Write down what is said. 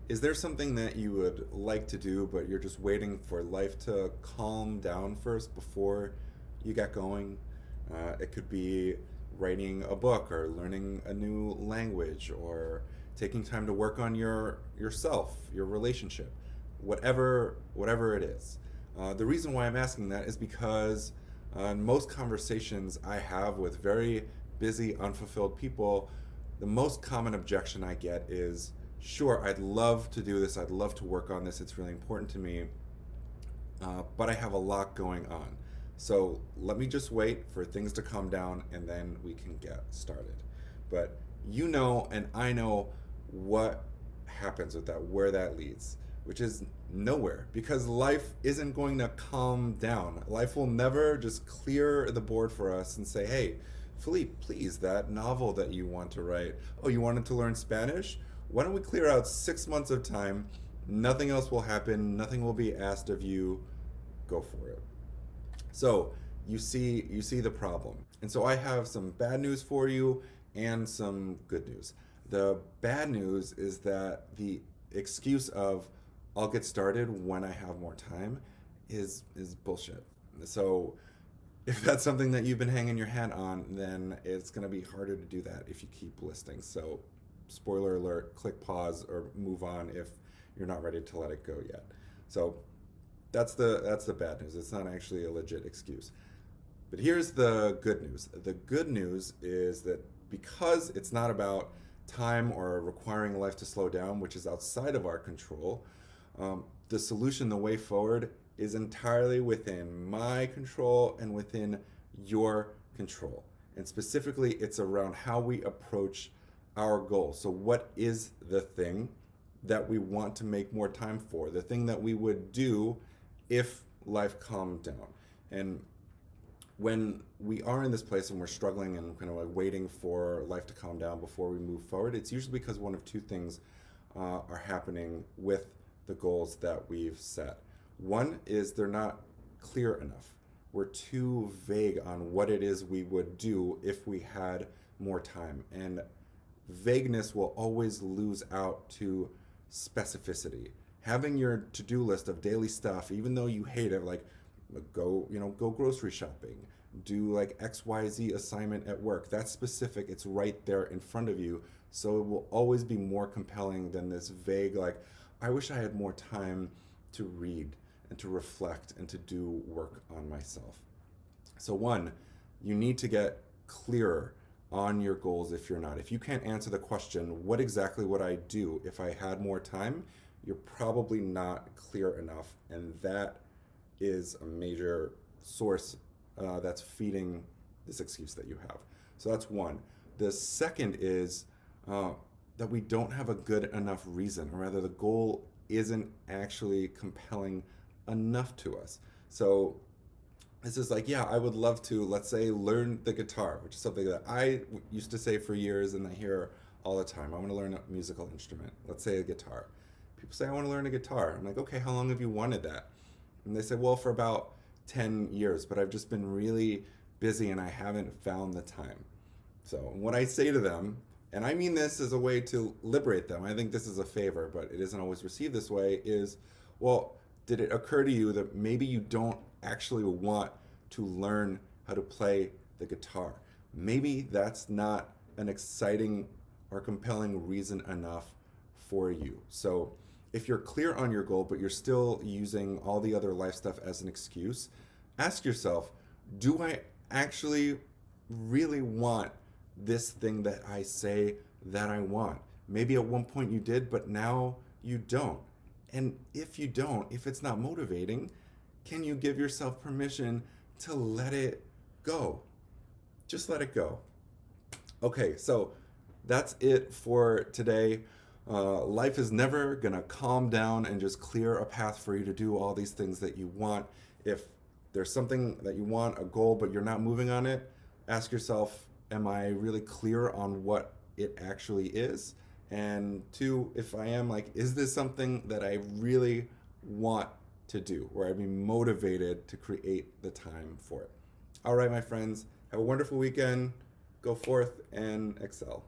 Is there something that you would like to do, but you're just waiting for life to calm down first before you get going? It could be writing a book or learning a new language or taking time to work on yourself, your relationship, whatever it is. The reason why I'm asking that is because in most conversations I have with very busy, unfulfilled people, the most common objection I get is, sure, I'd love to do this, I'd love to work on this, it's really important to me, but I have a lot going on. So let me just wait for things to calm down and then we can get started. But you know, and I know what happens with that, where that leads, which is nowhere because life isn't going to calm down. Life will never just clear the board for us and say, hey, Philippe, please, that novel that you want to write, oh, you wanted to learn Spanish? Why don't we clear out 6 months of time? Nothing else will happen, nothing will be asked of you. Go for it. So you see the problem. And so I have some bad news for you and some good news. The bad news is that the excuse of I'll get started when I have more time is bullshit. So if that's something that you've been hanging your hat on, then it's going to be harder to do that if you keep listing. So spoiler alert, click pause or move on if you're not ready to let it go yet. So that's the bad news. It's not actually a legit excuse. But here's the good news. The good news is that because it's not about time or requiring life to slow down, which is outside of our control, the solution, the way forward, is entirely within my control and within your control. And specifically, it's around how we approach our goal. So, what is the thing that we want to make more time for? The thing that we would do if life calmed down. And when we are in this place and we're struggling and kind of like waiting for life to calm down before we move forward, it's usually because one of two things are happening with the goals that we've set. One is they're not clear enough. We're too vague on what it is we would do if we had more time. And vagueness will always lose out to specificity. Having your to-do list of daily stuff, even though you hate it, like go grocery shopping, do like XYZ assignment at work. That's specific. It's right there in front of you. So it will always be more compelling than this vague, like, I wish I had more time to read and to reflect and to do work on myself. So one, you need to get clearer on your goals if you're not. If you can't answer the question, what exactly would I do if I had more time? You're probably not clear enough. And that is a major source that's feeding this excuse that you have. So that's one. The second is that we don't have a good enough reason, or rather, the goal isn't actually compelling enough to us. So this is like, yeah, I would love to, let's say, learn the guitar, which is something that I used to say for years and I hear all the time. I want to learn a musical instrument, let's say a guitar. People say, I want to learn a guitar. I'm like, okay, how long have you wanted that? And they say, well, for about 10 years, but I've just been really busy and I haven't found the time. So what I say to them, and I mean this as a way to liberate them, I think this is a favor, but it isn't always received this way, is, well, did it occur to you that maybe you don't actually want to learn how to play the guitar? Maybe that's not an exciting or compelling reason enough for you. So if you're clear on your goal, but you're still using all the other life stuff as an excuse, ask yourself, do I actually really want this thing that I say that I want? Maybe at one point you did, but now you don't. And if you don't, if it's not motivating, can you give yourself permission to let it go? Just let it go. Okay, so that's it for today. Life is never gonna calm down and just clear a path for you to do all these things that you want. If there's something that you want, a goal, but you're not moving on it, ask yourself, am I really clear on what it actually is? And two, if I am, like, is this something that I really want to do, where I'd be motivated to create the time for it? All right, my friends, have a wonderful weekend. Go forth and excel.